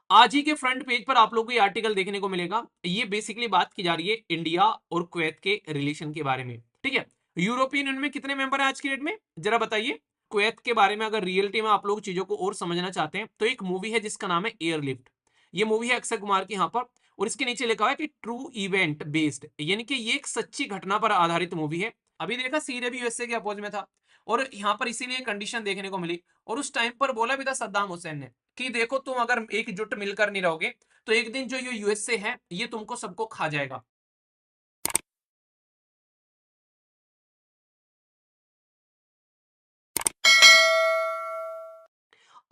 आज ही के front page पर आप लोगों को ये आर्टिकल देखने को मिलेगा। ये बेसिकली बात की जा रही है इंडिया और कुवैत के रिलेशन के बारे में। ठीक है, यूरोपियन यूनियन में कितने मेंबर हैं आज की डेट में, जरा बताइए। कुवैत के बारे में अगर रियलिटी में आप लोग चीजों को और समझना चाहते हैं तो एक मूवी है जिसका नाम है एयरलिफ्ट। ये मूवी है अक्षय कुमार की यहाँ पर, और इसके नीचे लिखा हुआ है कि ट्रू इवेंट बेस्ड, यानी कि ये एक सच्ची घटना पर आधारित मूवी है। अभी देखा सीरिया भी यूएसए के अपोज में था, और यहाँ पर इसीलिए कंडीशन देखने को मिली। और उस टाइम पर बोला भी था सद्दाम हुसैन ने कि देखो तुम अगर एकजुट मिलकर नहीं रहोगे तो एक दिन जो ये यूएसए है ये तुमको सबको खा जाएगा।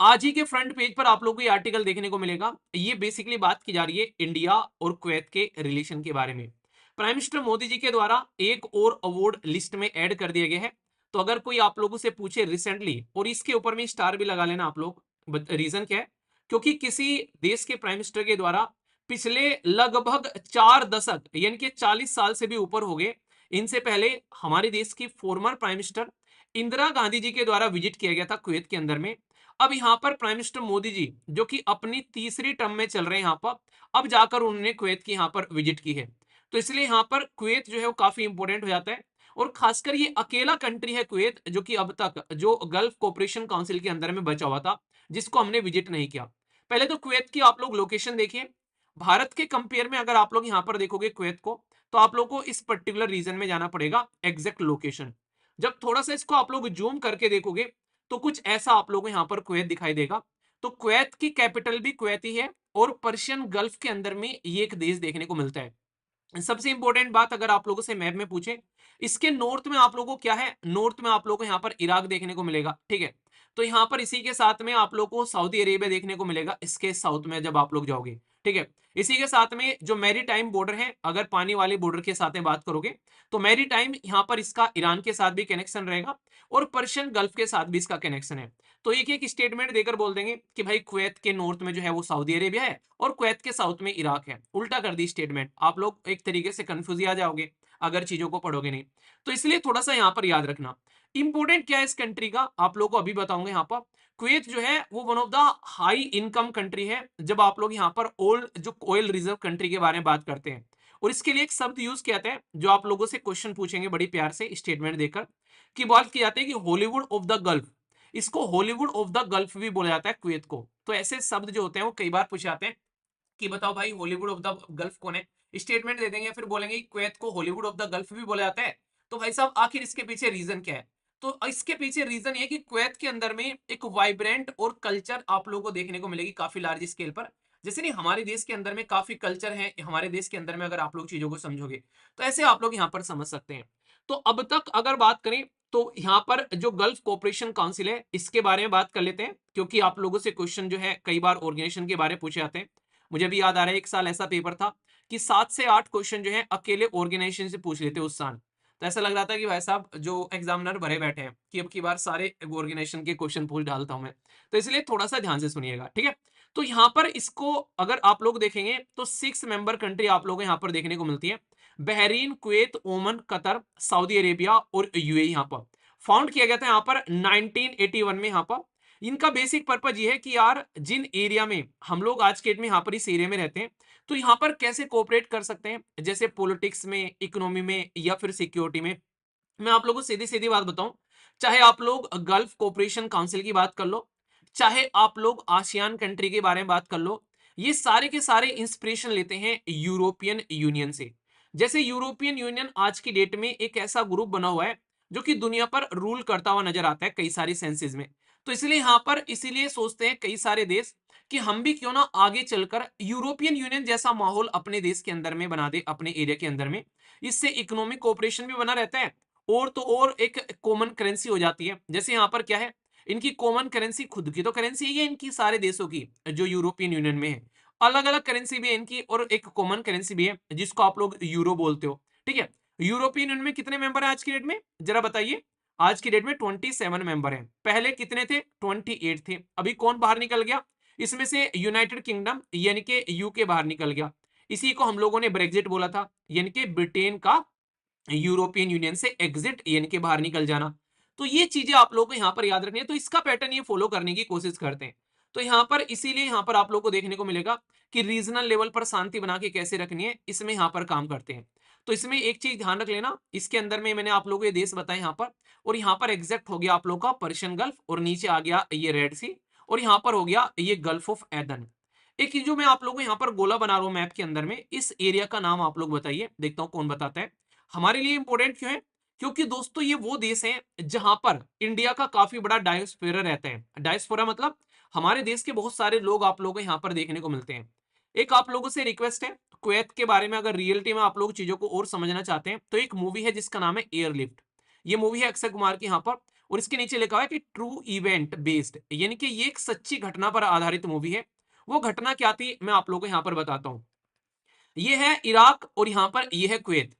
आज ही के फ्रंट पेज पर आप लोगों को ये आर्टिकल देखने को मिलेगा। ये बेसिकली बात की जा रही है इंडिया और कुवैत के रिलेशन के बारे में। प्राइम मिनिस्टर मोदी जी के द्वारा एक और अवार्ड लिस्ट में ऐड कर दिया गया है। तो अगर कोई आप लोगों से पूछे रिसेंटली, और इसके ऊपर में स्टार भी लगा लेना आप लोग, रीजन क्या है, क्योंकि किसी देश के प्राइम मिनिस्टर के द्वारा पिछले लगभग 4 दशक यानी कि 40 साल से भी ऊपर हो गए, इनसे पहले हमारे देश की former prime minister Indira Gandhi ji के द्वारा विजिट किया गया था कुवैत के अंदर में। अब यहां पर प्राइम मिनिस्टर मोदी जी जो कि अपनी तीसरी टर्म में चल रहे हैं यहां पर, अब जाकर उन्होंने कुवैत की यहां पर विजिट की है। तो इसलिए यहां पर कुवैत जो है वो काफी इंपॉर्टेंट हो जाता है। और खासकर ये अकेला कंट्री है कुवैत जो कि अब तक जो गल्फ कोऑपरेशन काउंसिल के अंदर में बचा हुआ था, जिसको हमने विजिट नहीं किया। पहले तो कुवैत की आप लोग लोकेशन देखिए। भारत के कंपेयर में अगर आप लोग यहां पर देखोगे कुवैत को, तो आप लोग को इस पर्टिकुलर रीजन में जाना पड़ेगा एग्जैक्ट लोकेशन। जब थोड़ा सा इसको आप लोग जूम करके देखोगे तो कुछ ऐसा आप लोगों को यहाँ पर कुवैत दिखाई देगा। तो कुवैत की कैपिटल भी कुवैत ही है, और पर्शियन गल्फ के अंदर में ये एक देश देखने को मिलता है। सबसे इंपॉर्टेंट बात अगर आप लोगों से मैप में पूछे, इसके नॉर्थ में आप लोगों को क्या है, नॉर्थ में आप लोगों को यहाँ पर इराक देखने को मिलेगा। ठीक है, तो यहाँ पर इसी के साथ में आप लोगों को सऊदी अरेबिया देखने को मिलेगा इसके साउथ में जब आप लोग जाओगे। ठीक है, इसी के साथ में जो मैरी टाइम बॉर्डर है, अगर पानी वाले बॉर्डर के साथ में बात करोगे तो मैरी टाइम यहाँ पर इसका ईरान के साथ भी कनेक्शन रहेगा, और पर्शियन गल्फ के साथ भी इसका कनेक्शन है। तो एक एक स्टेटमेंट देकर बोल देंगे कि भाई कुवैत के नॉर्थ में जो है वो सऊदी अरेबिया है, और कुवैत के साउथ में इराक है। उल्टा कर दी स्टेटमेंट, आप लोग एक तरीके से कंफ्यूज आ जाओगे अगर चीजों को पढ़ोगे नहीं। तो इसलिए थोड़ा सा यहाँ पर याद रखना। इंपोर्टेंट क्या है इस कंट्री का, आप लोगों को अभी बताऊंगा। यहाँ पर कुवैत जो है वो one of the high income country है, जब आप लोग यहाँ पर ओल्ड जो ऑयल रिजर्व कंट्री के बारे में बात करते हैं। और इसके लिए एक शब्द यूज किया जाता है जो आप लोगों से क्वेश्चन पूछेंगे बड़ी प्यार से स्टेटमेंट देकर, कि बात की जाती है कि हॉलीवुड ऑफ द गल्फ। इसको हॉलीवुड ऑफ द गल्फ भी बोला जाता है कुवैत को। तो ऐसे शब्द जो होते हैं वो कई बार पूछे जाते हैं कि बताओ भाई हॉलीवुड ऑफ द गल्फ कौन है। स्टेटमेंट दे देंगे, फिर बोलेंगे कुवैत को हॉलीवुड ऑफ द गल्फ भी बोला जाता है। तो भाई साहब आखिर इसके पीछे रीजन क्या है। तो इसके पीछे रीजन ये कि कुवैत के अंदर में एक वाइब्रेंट और कल्चर आप लोगों को देखने को मिलेगी काफी लार्ज स्केल पर। जैसे नहीं हमारे देश के अंदर में काफी कल्चर है, हमारे देश के अंदर में अगर आप लोग चीजों को समझोगे तो ऐसे आप लोग यहाँ पर समझ सकते हैं। तो अब तक अगर बात करें तो यहाँ पर जो गल्फ कोऑपरेशन काउंसिल है इसके बारे में बात कर लेते हैं, क्योंकि आप लोगों से क्वेश्चन जो है कई बार ऑर्गेनाइजेशन के बारे में पूछे जाते हैं। मुझे भी याद आ रहा है एक साल ऐसा पेपर था कि 7 से 8 क्वेश्चन जो है अकेले ऑर्गेनाइजेशन से पूछ लेते उस साल। तो ऐसा लग रहा था कि भाई साहब जो एग्जामिनर भरे बैठे हैं कि अब की बार सारे ऑर्गेनाइजेशन के क्वेश्चन पूछ डालता हूं मैं। तो इसलिए थोड़ा सा ध्यान से सुनिएगा, ठीक है। तो यहाँ पर इसको अगर आप लोग देखेंगे तो 6 मेंबर कंट्री आप लोग यहाँ पर देखने को मिलती है। बहरीन, कुवैत, ओमन, कतर, सऊदी अरेबिया और यूएई यहाँ पर फाउंड किया गया था यहाँ पर 1981 में। यहाँ पर इनका बेसिक पर्पज ये है कि यार जिन एरिया में हम लोग आज के डेट में यहाँ पर इस एरिया में रहते हैं, तो यहाँ पर कैसे कोऑपरेट कर सकते हैं, जैसे पॉलिटिक्स में, इकोनॉमी में या फिर सिक्योरिटी में। मैं आप लोगों को सीधी सीधी बात बताऊं, चाहे आप लोग गल्फ कोऑपरेशन काउंसिल की बात कर लो, चाहे आप लोग आसियान कंट्री के बारे में बात कर लो, ये सारे के सारे इंस्पिरेशन लेते हैं यूरोपियन यूनियन से। जैसे यूरोपियन यूनियन आज की डेट में एक ऐसा ग्रुप बना हुआ है जो कि दुनिया पर रूल करता हुआ नजर आता है कई सारी सेंसेस में। तो इसलिए यहां पर इसीलिए सोचते हैं कई सारे देश कि हम भी क्यों ना आगे चलकर यूरोपियन यूनियन जैसा माहौल अपने देश के अंदर में बना दे, अपने एरिया के अंदर में। इससे इकोनॉमिक कोऑपरेशन भी बना रहता है, और तो और एक कॉमन करेंसी हो जाती है। जैसे यहाँ पर क्या है, इनकी कॉमन करेंसी खुद की तो करेंसी ही है इनकी सारे देशों की जो यूरोपियन यूनियन में है। अलग अलग करेंसी भी है इनकी, और एक कॉमन करेंसी भी है जिसको आप लोग यूरो बोलते हो। ठीक है, यूरोपियन यूनियन में कितने मेंबर है आज की डेट में, जरा बताइए। आज की डेट में 27 मेंबर हैं, पहले कितने थे, 28 थे। अभी कौन बाहर निकल गया इसमें से, यूनाइटेड किंगडम यानी कि यूके बाहर निकल गया। इसी को हम लोगों ने ब्रेग्जिट बोला था, यानी कि ब्रिटेन का यूरोपियन यूनियन से एग्जिट यानी कि बाहर निकल जाना। तो ये चीजें आप लोगों को यहां पर याद रखनी है। तो इसका पैटर्न ये फॉलो करने की कोशिश करते हैं। तो यहाँ पर इसीलिए यहाँ पर आप लोग को देखने को मिलेगा कि रीजनल लेवल पर शांति बना के कैसे रखनी है, इसमें यहाँ पर काम करते हैं। तो इसमें एक चीज ध्यान रख लेना, इसके अंदर में मैंने आप लोगों को ये देश बताए यहाँ पर, और यहाँ पर एग्जैक्ट हो गया आप लोग का पर्शियन गल्फ, और नीचे आ गया ये रेड सी, और यहाँ पर हो गया ये गल्फ ऑफ एदन। एक जो मैं आप लोगों को यहाँ पर गोला बना रहा हूँ मैप के अंदर में, इस एरिया का नाम आप लोग बताइए, देखता हूँ कौन बताता है। हमारे लिए इंपॉर्टेंट क्यों है? क्योंकि दोस्तों ये वो देश है जहां पर इंडिया का काफी बड़ा डायस्पोरा रहता है। डायस्पोरा मतलब हमारे देश के बहुत सारे लोग आप लोगों को यहाँ पर देखने को मिलते हैं। एक आप लोगों से रिक्वेस्ट है, कुवैत के बारे में अगर रियलिटी में आप लोग चीजों को और समझना चाहते हैं, तो एक मूवी है जिसका नाम है एयरलिफ्ट। ये मूवी है अक्षय कुमार की यहाँ पर, और इसके नीचे लिखा हुआ है कि ट्रू इवेंट बेस्ड, यानी कि ये एक सच्ची घटना पर आधारित मूवी है। वो घटना क्या थी मैं आप लोगों को यहाँ पर बताता हूँ। ये है इराक और यहाँ पर ये है कुवैत।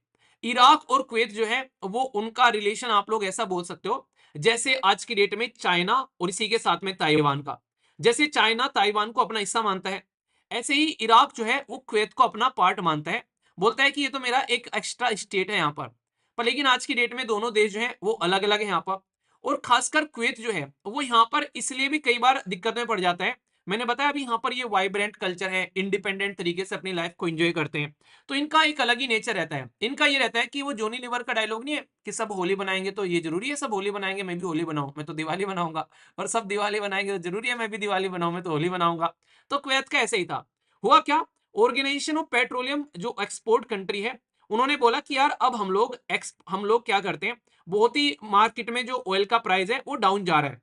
इराक और कुवैत जो है वो उनका रिलेशन आप लोग ऐसा बोल सकते हो जैसे आज की डेट में चाइना और इसी के साथ में ताइवान का। जैसे चाइना ताइवान को अपना हिस्सा मानता है, ऐसे ही इराक जो है वो कुवैत को अपना पार्ट मानता है, बोलता है कि ये तो मेरा एक एक्स्ट्रा स्टेट है यहाँ पर लेकिन आज की डेट में दोनों देश जो है वो अलग अलग है यहाँ पर। और खासकर कुवैत जो है वो यहाँ पर इसलिए भी कई बार दिक्कत में पड़ जाता है, मैंने बताया अभी यहाँ पर ये वाइब्रेंट कल्चर है, इंडिपेंडेंट तरीके से अपनी लाइफ को एंजॉय करते हैं, तो इनका एक अलग ही नेचर रहता है। इनका ये रहता है कि वो जॉनी लीवर का डायलॉग नहीं है कि सब होली बनाएंगे तो ये जरूरी है सब होली बनाएंगे मैं भी होली बनाऊं, मैं तो दिवाली बनाऊंगा, और सब दिवाली बनाएंगे तो जरूरी है मैं भी दिवाली बनाऊं, मैं तो होली बनाऊंगा। तो कुवैत का ऐसे ही था। हुआ क्या, ऑर्गेनाइजेशन ऑफ पेट्रोलियम जो एक्सपोर्ट कंट्री है, उन्होंने बोला कि यार अब हम लोग क्या करते हैं, बहुत ही मार्केट में जो ऑयल का प्राइस है वो डाउन जा रहा है,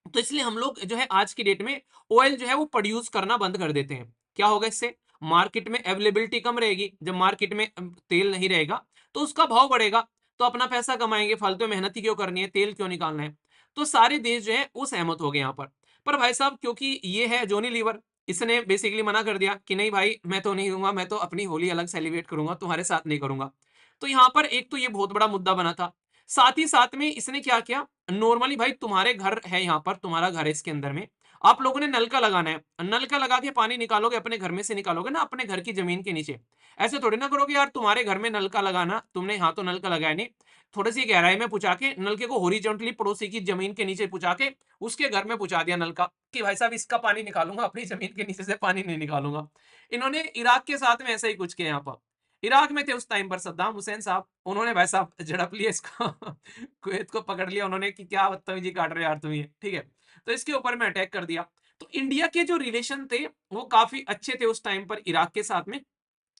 तो इसलिए हम लोग जो है आज की डेट में ऑयल जो है वो प्रोड्यूस करना बंद कर देते हैं। क्या होगा इससे, मार्केट में अवेलेबिलिटी कम रहेगी, जब मार्केट में तेल नहीं रहेगा तो उसका भाव बढ़ेगा, तो अपना पैसा कमाएंगे, फालतू मेहनत ही क्यों करनी है, तेल क्यों निकालना है। तो सारे देश जो है वो सहमत हो गए यहाँ पर भाई साहब क्योंकि ये है जॉनी लीवर, इसने बेसिकली मना कर दिया कि नहीं भाई मैं तो नहीं दूंगा, मैं तो अपनी होली अलग सेलिब्रेट करूंगा, तुम्हारे साथ नहीं करूंगा। तो यहाँ पर एक तो ये बहुत बड़ा मुद्दा बना था। साथ ही साथ में इसने क्या किया, नॉर्मली भाई तुम्हारे घर है यहाँ पर, तुम्हारा घर है इसके अंदर में, आप लोगों ने नलका लगाना है, नलका लगा के पानी निकालोगे अपने घर में से निकालोगे ना, अपने घर की जमीन के नीचे। ऐसे थोड़ी ना करोगे यार, तुम्हारे घर में नलका लगाना, तुमने यहाँ तो नलका लगाया नहीं, थोड़ी सी गहराई में पुछा के नलके को हॉरिजॉन्टली पड़ोसी की जमीन के नीचे पुछा के उसके घर में पुछा दिया नलका कि भाई साहब इसका पानी निकालूंगा, अपनी जमीन के नीचे से पानी नहीं निकालूंगा। इन्होंने इराक के साथ में ऐसा ही कुछ किया यहाँ पर। इराक में थे उस टाइम पर सद्दाम हुसैन साहब, उन्होंने भाई साहब झड़प लिया इसको कुवैत को पकड़ लिया उन्होंने कि क्या बदतमीजी काट रहे हो यार तुम ये, ठीक है। तो इसके ऊपर में अटैक कर दिया। तो इंडिया के जो रिलेशन थे वो काफी अच्छे थे उस टाइम पर इराक के साथ में,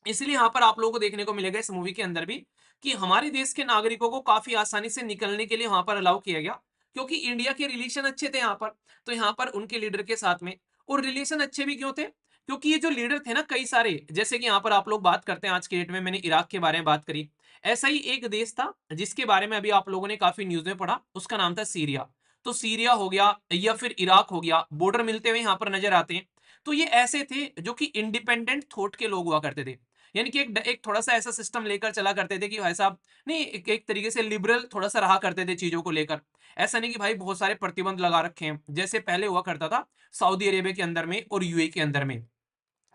इसलिए यहाँ पर आप लोगों को देखने को मिलेगा इस मूवी के अंदर भी कि हमारे देश के नागरिकों को काफी आसानी से निकलने के लिए वहां पर अलाउ किया गया, क्योंकि इंडिया के रिलेशन अच्छे थे यहाँ पर। तो यहाँ पर उनके लीडर के साथ में, और रिलेशन अच्छे भी क्यों थे, क्योंकि ये जो लीडर थे ना कई सारे, जैसे कि यहाँ पर आप लोग बात करते हैं आज के डेट में, मैंने इराक के बारे में बात करी, ऐसा ही एक देश था जिसके बारे में अभी आप लोगों ने काफी न्यूज में पढ़ा, उसका नाम था सीरिया। तो सीरिया हो गया या फिर इराक हो गया, बॉर्डर मिलते हुए यहाँ पर नजर आते हैं। तो ये ऐसे थे जो कि इंडिपेंडेंट थॉट के लोग हुआ करते थे, यानी कि एक थोड़ा सा ऐसा सिस्टम लेकर चला करते थे कि भाई साहब नहीं, एक तरीके से लिबरल थोड़ा सा रहा करते थे चीजों को लेकर। ऐसा नहीं कि भाई बहुत सारे प्रतिबंध लगा रखे हैं जैसे पहले हुआ करता था सऊदी अरेबिया के अंदर में और यूएई के अंदर में।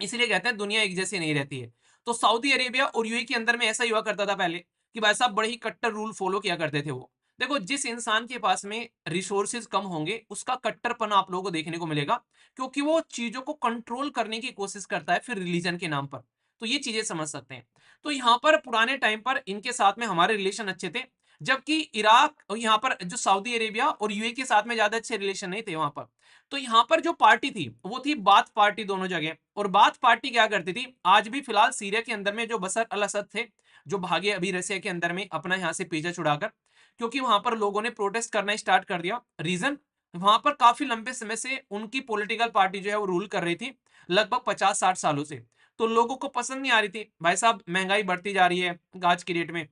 इसलिए कहते हैं दुनिया एक जैसी नहीं रहती है। तो सऊदी अरेबिया और यूएई के अंदर में ऐसा ही हुआ करता था पहले कि भाई साहब बड़े ही कट्टर रूल फॉलो किया करते थे वो। देखो जिस इंसान के पास में रिसोर्सेज कम होंगे उसका कट्टरपन आप लोगों को देखने को मिलेगा, क्योंकि वो चीजों को कंट्रोल करने की कोशिश करता है फिर रिलीजन के नाम पर। तो ये चीजें समझ सकते हैं। तो यहाँ पर पुराने टाइम पर इनके साथ में हमारे रिलेशन अच्छे थे, जबकि इराक और यहाँ पर जो सऊदी अरेबिया और यूएई के साथ में ज्यादा अच्छे रिलेशन नहीं थे वहां पर। तो यहाँ पर जो पार्टी थी वो थी बाथ पार्टी दोनों जगह। और बाथ पार्टी क्या करती थी, आज भी फिलहाल सीरिया के अंदर में जो बशर अल असद थे, जो भागे अभी रसिया के अंदर में अपना यहाँ से पीछा छुड़ाकर, क्योंकि वहां पर लोगों ने प्रोटेस्ट करना स्टार्ट कर दिया। रीजन, वहां पर काफी लंबे समय से उनकी पॉलिटिकल पार्टी जो है वो रूल कर रही थी, लगभग 50-60 सालों से। तो लोगों को पसंद नहीं आ रही थी, भाई साहब महंगाई बढ़ती जा रही है आज की डेट में,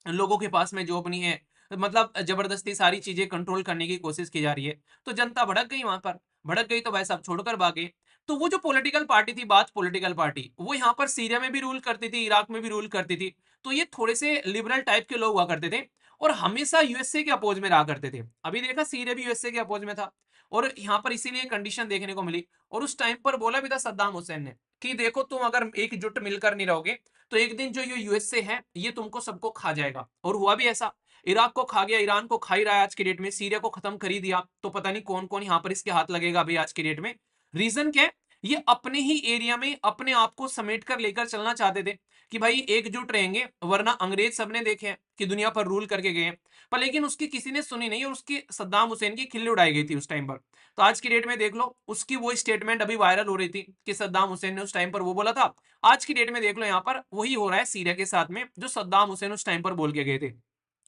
लोगों के पास में जॉब नहीं है, मतलब जबरदस्ती सारी चीजें कंट्रोल करने की कोशिश की जा रही है। तो जनता भड़क गई, वहां पर भड़क गई तो भाई साहब छोड़कर भागे। तो वो जो पॉलिटिकल पार्टी थी, बात पॉलिटिकल पार्टी, वो यहाँ पर सीरिया में भी रूल करती थी, इराक में भी रूल करती थी। तो ये थोड़े से लिबरल टाइप के लोग हुआ करते थे और हमेशा यूएसए के अपोज में रहा करते थे। अभी देखा सीरिया भी यूएसए के अपोज में था, और यहाँ पर इसीलिए कंडीशन देखने को मिली। और उस टाइम पर बोला भी था सद्दाम हुसैन ने कि देखो तुम अगर एकजुट मिलकर नहीं रहोगे तो एक दिन जो ये यूएसए है ये तुमको सबको खा जाएगा। और हुआ भी ऐसा, इराक को खा गया, ईरान को खा ही रहा है आज की डेट में, सीरिया को खत्म कर ही दिया। तो पता नहीं कौन कौन यहाँ पर इसके हाथ लगेगा अभी आज की डेट में। रीजन क्या है, ये अपने ही एरिया में अपने आप को समेट कर लेकर चलना चाहते थे कि भाई एकजुट रहेंगे, वरना अंग्रेज सबने देखे हैं कि दुनिया पर रूल करके गए हैं, पर लेकिन उसकी किसी ने सुनी नहीं और उसकी सद्दाम हुसैन की खिल्ली उड़ाई गई थी उस टाइम पर। तो आज की डेट में देख लो, उसकी वो स्टेटमेंट अभी वायरल हो रही थी कि सद्दाम हुसैन ने उस टाइम पर वो बोला था। आज की डेट में देख लो यहाँ पर वही हो रहा है सीरिया के साथ में, जो सद्दाम हुसैन उस टाइम पर बोल के गए थे।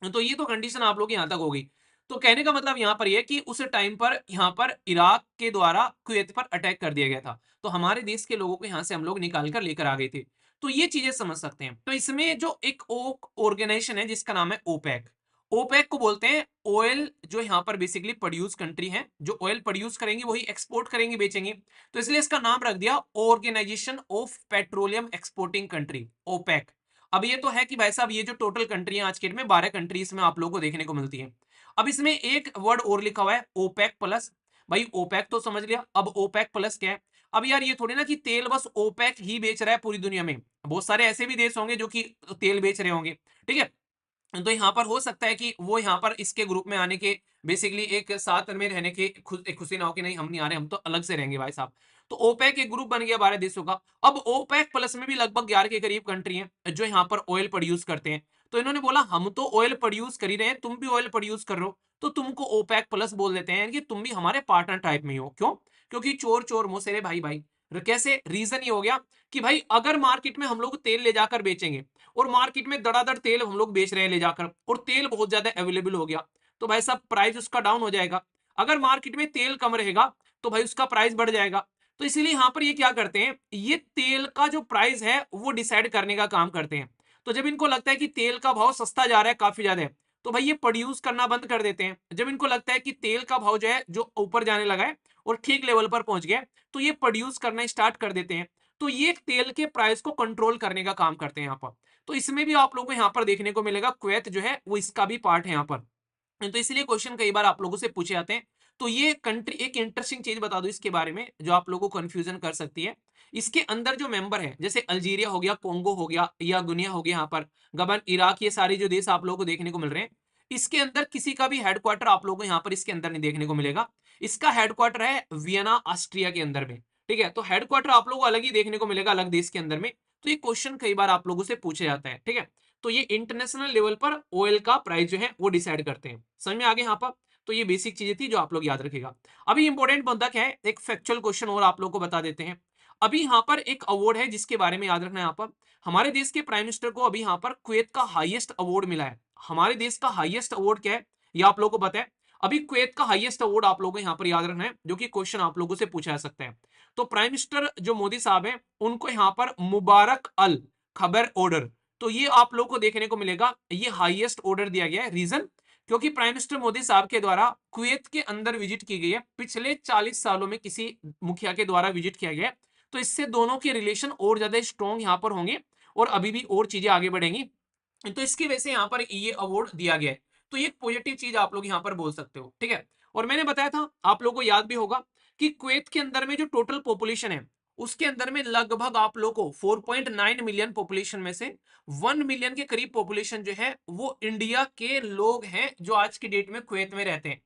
तो ये तो कंडीशन आप लोग यहाँ तक हो गई। तो कहने का मतलब यहाँ पर यह कि उस टाइम पर यहाँ पर इराक के द्वारा कुवैत पर अटैक कर दिया गया था, तो हमारे देश के लोगों को यहाँ से हम लोग निकाल कर लेकर आ गए थे। तो ये चीजें समझ सकते हैं। तो इसमें जो एक ऑर्गेनाइजेशन है जिसका नाम है ओपेक, ओपेक को बोलते हैं ऑयल जो यहाँ पर बेसिकली प्रोड्यूस कंट्री है, जो ऑयल प्रोड्यूस करेंगे वही एक्सपोर्ट करेंगे, बेचेंगे। तो इसलिए इसका नाम रख दिया Organization of Petroleum Exporting Country, OPEC. अब ये तो है कि भाई साहब ये जो टोटल कंट्री है आज के डेट में 12 कंट्रीज में आप लोगों को देखने को मिलती है। अब इसमें एक वर्ड और लिखा हुआ है ओपेक प्लस। भाई ओपेक तो समझ लिया, अब ओपेक प्लस क्या है? अब यार ये थोड़ी ना कि तेल बस ओपेक ही बेच रहा है पूरी दुनिया में, बहुत सारे ऐसे भी देश होंगे जो कि तेल बेच रहे होंगे, ठीक है। तो यहाँ पर हो सकता है कि वो यहाँ पर इसके ग्रुप में आने के बेसिकली एक साथ में रहने के खुशी ना हो कि नहीं हम नहीं आ रहे, हम तो अलग से रहेंगे भाई साहब। तो ओपेक एक ग्रुप बन गया 12 देशों का। अब ओपेक प्लस में भी लगभग 11 के करीब कंट्री हैं जो यहाँ पर ऑयल प्रोड्यूस करते हैं। तो इन्होंने बोला हम तो ऑयल प्रोड्यूस कर ही रहे हैं, तुम भी ऑयल प्रोड्यूस कर रहे हो, तो तुमको ओपेक प्लस बोल देते हैं कि तुम भी हमारे पार्टनर टाइप में हो। क्यों? क्योंकि चोर चोर मोसेरे भाई भाई। कैसे? रीजन ये हो गया कि भाई अगर मार्केट में हम लोग तेल ले जाकर बेचेंगे और मार्केट में दड़ादड़ तेल हम लोग बेच रहे हैं ले जाकर, और तेल बहुत ज्यादा अवेलेबल हो गया, तो भाई साहब प्राइस उसका डाउन हो जाएगा। अगर मार्केट में तेल कम रहेगा तो भाई उसका प्राइस बढ़ जाएगा। तो इसीलिए यहां पर ये क्या करते हैं, ये तेल का जो प्राइस है वो डिसाइड करने का काम करते हैं। तो जब इनको लगता है कि तेल का भाव सस्ता जा रहा है काफी ज्यादा है, तो भाई ये प्रोड्यूस करना बंद कर देते हैं। जब इनको लगता है कि तेल का भाव जो है जो ऊपर जाने लगा है और ठीक लेवल पर पहुंच गया, तो ये प्रोड्यूस करना स्टार्ट कर देते हैं। तो ये तेल के प्राइस को कंट्रोल करने का काम करते हैं यहाँ पर। तो इसमें भी आप लोगों को यहाँ पर देखने को मिलेगा, कुवैत जो है वो इसका भी पार्ट है यहाँ पर। तो इसलिए क्वेश्चन कई बार आप लोगों से पूछे जाते हैं। तो ये कंट्री, एक इंटरेस्टिंग चीज बता दो इसके बारे में जो आप लोगों को कंफ्यूजन कर सकती है। इसके अंदर जो मेंबर है, जैसे अल्जीरिया हो गया, कोंगो हो गया, या गुनिया हो गया, यहाँ पर गबन, इराक, ये सारे जो देश आप लोगों को देखने को मिल रहे हैं, इसके अंदर किसी का भी हेडक्वार्टर आप लोगों को यहाँ पर इसके अंदर नहीं देखने को मिलेगा। इसका हेडक्वार्टर है वियना, ऑस्ट्रिया के अंदर में, ठीक है। तो हेडक्वार्टर आप लोगों को अलग ही देखने को मिलेगा, अलग देश के अंदर में। तो ये क्वेश्चन कई बार आप लोगों से पूछा जाता है, ठीक है। तो ये इंटरनेशनल लेवल पर ऑयल का प्राइस जो है वो डिसाइड करते हैं। समझ में आ गया यहाँ पर? तो ये बेसिक चीजें थी जो आप लोग याद रखेगा। अभी इंपॉर्टेंट मुद्दा क्या है, एक फैक्चुअल क्वेश्चन और आप लोग को बता देते हैं। अभी यहाँ पर एक अवार्ड है जिसके बारे में याद रखना है। यहाँ पर हमारे देश के प्राइम मिनिस्टर को अभी यहाँ पर कुवैत का हाईएस्ट अवार्ड मिला है। हमारे देश का हाईएस्ट अवार्ड क्या है ये आप लोगों को पता है? अभी कुवैत का हाईएस्ट अवार्ड आप लोगों को यहाँ पर याद रखना है, जो कि क्वेश्चन आप लोगों से पूछा जा सकता है। तो प्राइम मिनिस्टर जो मोदी साहब है, उनको यहाँ पर मुबारक अल खबर ऑर्डर, तो ये आप लोग को देखने को मिलेगा, ये हाईएस्ट ऑर्डर दिया गया है। रीजन? क्योंकि प्राइम मिनिस्टर मोदी साहब के द्वारा कुवैत के अंदर विजिट की गई है, पिछले 40 सालों में किसी मुखिया के द्वारा विजिट किया गया है। तो इससे दोनों के रिलेशन और ज्यादा स्ट्रॉन्ग यहाँ पर होंगे और अभी भी और चीजें आगे बढ़ेंगी। तो इसकी वजह से यहाँ पर ये अवार्ड दिया गया है। तो ये पॉजिटिव चीज आप लोग यहाँ पर बोल सकते हो, ठीक है। और मैंने बताया था, आप लोगों को याद भी होगा कि कुवैत के अंदर में जो टोटल पॉपुलेशन है, उसके अंदर में लगभग आप लोगों को 4.9 मिलियन पॉपुलेशन में से 1 मिलियन के करीब पॉपुलेशन जो है वो इंडिया के लोग हैं जो आज की डेट में कुवैत में रहते हैं।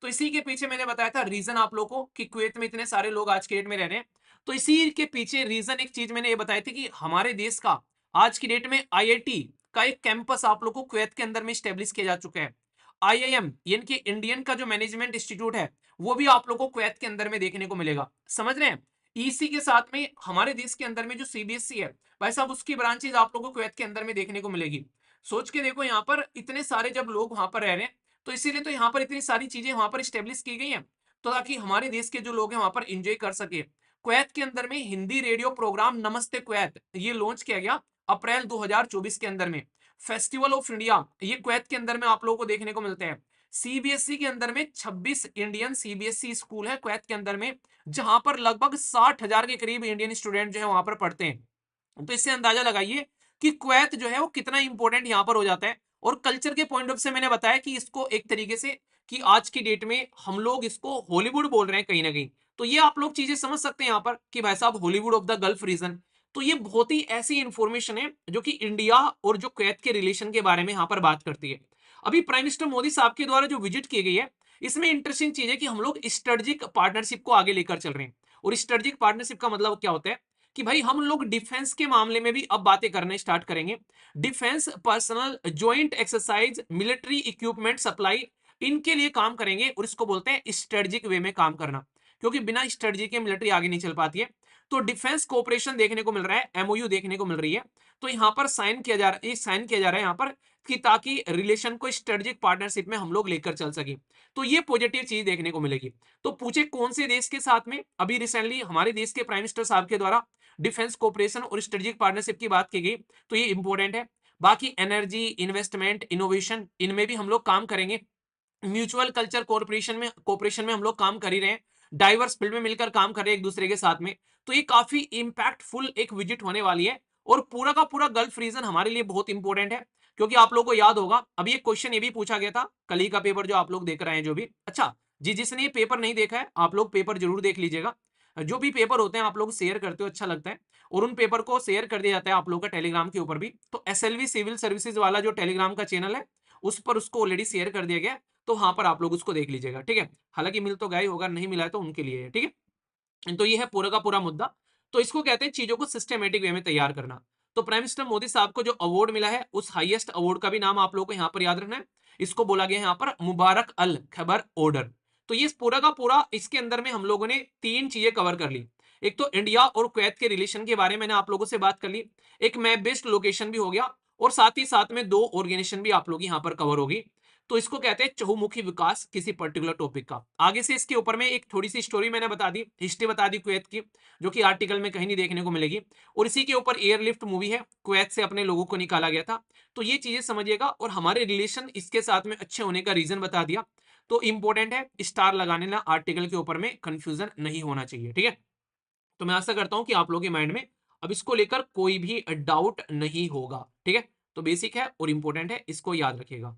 तो इसी के पीछे मैंने बताया था रीजन आप लोगों को कि कुवैत में इतने सारे लोग आज की डेट में रह रहे हैं। तो इसी के पीछे रीजन एक चीज मैंने ये बताई थी कि हमारे देश का आज की डेट में आईआईटी का एक कैंपस आप लोग को कुवैत के अंदर में स्टेब्लिश किया जा चुका है। आईआईएम यानी कि इंडियन का जो मैनेजमेंट इंस्टीट्यूट है, वो भी आप लोग को कुवैत के अंदर में देखने को मिलेगा। समझ रहे हैं? ईसी के साथ में हमारे देश के अंदर में जो सीबीएसई है भाई साहब, उसकी ब्रांचेज आप लोगों को कुवैत के अंदर में देखने को मिलेगी। सोच के देखो, यहाँ पर इतने सारे जब लोग वहां पर रह रहे हैं, तो इसीलिए तो यहाँ पर इतनी सारी चीजें वहां पर स्टेब्लिश की गई हैं, तो ताकि हमारे देश के जो लोग हैं वहां पर इंजॉय कर सके। कुवैत के अंदर में हिंदी रेडियो प्रोग्राम नमस्ते कुवैत ये लॉन्च किया गया अप्रैल 2024 के अंदर में। फेस्टिवल ऑफ इंडिया ये कुवैत के अंदर में आप लोगों को देखने को मिलते हैं। सीबीएसई के अंदर में 26 इंडियन सीबीएसई स्कूल है कुवैत के अंदर में, जहां पर लगभग 60,000 के करीब इंडियन स्टूडेंट जो है वहां पर पढ़ते हैं। तो इससे अंदाजा लगाइए कि कुवैत जो है वो कितना इंपॉर्टेंट यहां पर हो जाता है। और कल्चर के पॉइंट ऑफ से मैंने बताया कि इसको एक तरीके से कि आज की डेट में हम लोग इसको हॉलीवुड बोल रहे हैं कहीं ना कहीं। तो ये आप लोग चीजें समझ सकते हैं यहाँ पर कि भाई साहब Hollywood of the Gulf region. तो ये बहुत ही ऐसी इंफॉर्मेशन है जो कि इंडिया और जो कुवैत के रिलेशन के बारे में यहाँ पर बात करती है। अभी प्राइम मिनिस्टर मोदी साहब के द्वारा जो विजिट की गई है, इसमें इंटरेस्टिंग चीज है कि हम लोग स्ट्रेटेजिक पार्टनरशिप को आगे लेकर चल रहे हैं। और स्ट्रेटेजिक पार्टनरशिप का मतलब क्या होता है कि भाई हम लोग डिफेंस के मामले में भी अब बातें करने स्टार्ट करेंगे। Defence personnel joint exercise military equipment supply इनके लिए काम करेंगे और इसको बोलते हैं स्ट्रेटेजिक वे में काम करना, क्योंकि बिना स्ट्रेटजी के मिलिट्री आगे नहीं चल पाती है। तो डिफेंस कोऑपरेशन देखने को मिल रहा है, एमओयू देखने को मिल रही है। तो यहां पर साइन किया जा रहा है, साइन किया जा रहा है यहां पर कि ताकि रिलेशन को स्ट्रेटेजिक पार्टनरशिप में हम लोग लेकर चल सके। तो ये पॉजिटिव चीज देखने को मिलेगी। तो पूछे कौन से देश के साथ में, अभी रिसेंटली हमारे देश के प्राइम मिनिस्टर साहब के द्वारा डिफेंस कोऑपरेशन और स्ट्रेटेजिक पार्टनरशिप की बात की गई, तो ये इंपॉर्टेंट है। बाकी एनर्जी इन्वेस्टमेंट इनोवेशन इनमें भी हम लोग काम करेंगे। म्यूचुअल कल्चर कोऑपरेशन में हम लोग काम कर ही रहे हैं। डाइवर्स फील्ड में मिलकर काम कर रहे हैं एक दूसरे के साथ में। तो ये काफी इंपैक्टफुल एक विजिट होने वाली है और पूरा का पूरा गल्फ रीजन हमारे लिए बहुत इंपॉर्टेंट है, क्योंकि आप लोगों को याद होगा अभी एक क्वेश्चन ये भी पूछा गया था कल ही का पेपर जो आप लोग देख रहे हैं जो भी। अच्छा जी, जिसने ये पेपर नहीं देखा है आप लोग पेपर जरूर देख लीजिएगा। जो भी पेपर होते हैं आप लोग शेयर करते हो, अच्छा लगता है। और उन पेपर को शेयर कर दिया जाता है आप लोग का टेलीग्राम के ऊपर भी। तो एसएलवी सिविल सर्विसेज वाला जो टेलीग्राम का चैनल है उस पर उसको ऑलरेडी शेयर कर दिया गया है। तो वहां पर आप लोग उसको देख लीजिएगा, ठीक है। हालांकि मिल तो गया ही होगा, नहीं मिला है तो उनके लिए है, ठीक है। तो ये है पूरा का पूरा मुद्दा। तो इसको कहते हैं चीजों को सिस्टमेटिक वे में तैयार करना। तो प्राइम मिनिस्टर मोदी साहब को जो अवार्ड मिला है उस हाईएस्ट अवार्ड का भी नाम आप लोगों को यहाँ पर याद रखना है। इसको बोला गया है यहाँ पर मुबारक अल खैबर ऑर्डर। तो ये पूरा का पूरा इसके अंदर में हम लोगों ने तीन चीजें कवर कर ली। एक तो इंडिया और कुवैत के रिलेशन के बारे में मैंने आप लोगों से बात कर ली, एक मैप बेस्ड लोकेशन भी हो गया, और साथ ही साथ में दो ऑर्गेनाइजेशन भी आप लोग यहाँ पर कवर होगी। तो इसको कहते हैं चहुमुखी विकास किसी पर्टिकुलर टॉपिक का। आगे से इसके ऊपर में एक थोड़ी सी स्टोरी मैंने बता दी, हिस्ट्री बता दी कुवैत की, जो कि आर्टिकल में कहीं नहीं देखने को मिलेगी। और इसी के ऊपर एयरलिफ्ट मूवी है, कुवैत से अपने लोगों को निकाला गया था। तो ये चीजें समझिएगा और हमारे रिलेशन इसके साथ में अच्छे होने का रीजन बता दिया। तो इंपॉर्टेंट है, स्टार लगाने ना आर्टिकल के ऊपर में कंफ्यूजन नहीं होना चाहिए, ठीक है। तो मैं आशा करता हूं कि आप लोगों के माइंड में अब इसको लेकर कोई भी डाउट नहीं होगा, ठीक है। तो बेसिक है और इंपॉर्टेंट है, इसको याद रखिएगा।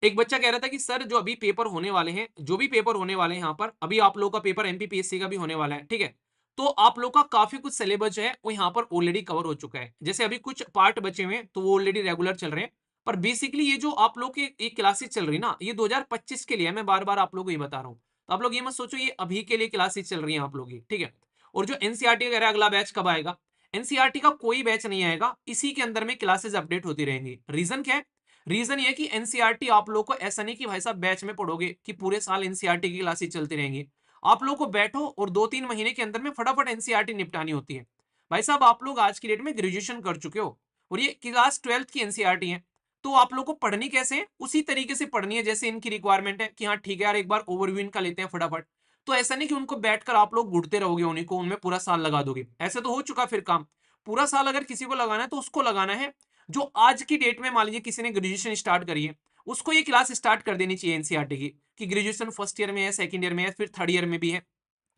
एक बच्चा कह रहा था कि सर जो अभी पेपर होने वाले हैं, जो भी पेपर होने वाले हैं यहाँ पर, अभी आप लोगों का पेपर एमपीपीएससी का भी होने वाला है, ठीक है। तो आप लोग का काफी कुछ सिलेबस जो है वो यहाँ पर ऑलरेडी कवर हो चुका है। जैसे अभी कुछ पार्ट बचे हुए हैं तो वो ऑलरेडी रेगुलर चल रहे हैं। पर बेसिकली ये जो आप लोग की ये क्लासेस चल रही है ना, ये 2025 के लिए है। मैं बार बार आप लोग को ये बता रहा हूँ, तो आप लोग ये मत सोचो ये अभी के लिए क्लासेस चल रही है आप लोग की, ठीक है। और जो एनसीईआरटी का अगला बैच कब आएगा, एनसीईआरटी का कोई बैच नहीं आएगा, इसी के अंदर में क्लासेस अपडेट होती रहेंगी। रीजन क्या है, रीजन ये कि एनसीईआरटी आप लोग को ऐसा नहीं कि भाई साहब बैच में पढ़ोगे कि पूरे साल एनसीईआरटी की क्लासेस चलती रहेंगी। आप लोग को बैठो और 2-3 महीने के अंदर में फटाफट एनसीईआरटी निपटानी होती है। भाई साहब आप लोग आज की डेट में ग्रेजुएशन कर चुके हो और ये क्लास 12th की एनसीईआरटी है। तो आप लोग को पढ़नी कैसे है, उसी तरीके से पढ़नी है जैसे इनकी रिक्वायरमेंट है कि हाँ ठीक है यार एक बार ओवरव्यू इनका लेते हैं फटाफट। तो ऐसा नहीं कि उनको बैठकर आप लोग घुटते रहोगे, उन्हीं को उनमें पूरा साल लगा दोगे, ऐसे तो हो चुका फिर काम। पूरा साल अगर किसी को लगाना है तो उसको लगाना है जो आज की डेट में मान लीजिए किसी ने ग्रेजुएशन स्टार्ट करी है, उसको ये क्लास स्टार्ट कर देनी चाहिए एनसीईआरटी की, कि ग्रेजुएशन फर्स्ट ईयर में है, सेकंड ईयर में है, फिर थर्ड ईयर में भी है,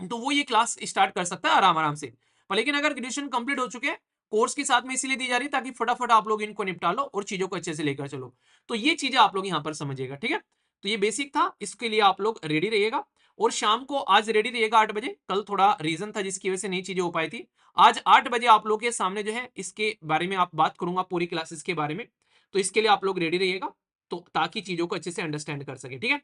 तो वो ये क्लास स्टार्ट कर सकता है आराम आराम से। पर लेकिन अगर ग्रेजुएशन कंप्लीट हो चुके हैं, कोर्स के साथ में इसीलिए दी जा रही है ताकि फटाफट आप लोग इनको निपटा लो और चीजों को अच्छे से लेकर चलो। तो ये चीजें आप लोग यहाँ पर समझिएगा, ठीक है। तो ये बेसिक था, इसके लिए आप लोग रेडी रहिएगा। और शाम को आज रेडी रहिएगा 8 बजे, कल थोड़ा रीजन था जिसकी वजह से नई चीजें हो पाई थी। आज 8 बजे आप लोग के सामने जो है इसके बारे में आप बात करूंगा, पूरी क्लासेस के बारे में। तो इसके लिए आप लोग रेडी रहिएगा, तो ताकि चीजों को अच्छे से अंडरस्टैंड कर सके, ठीक है।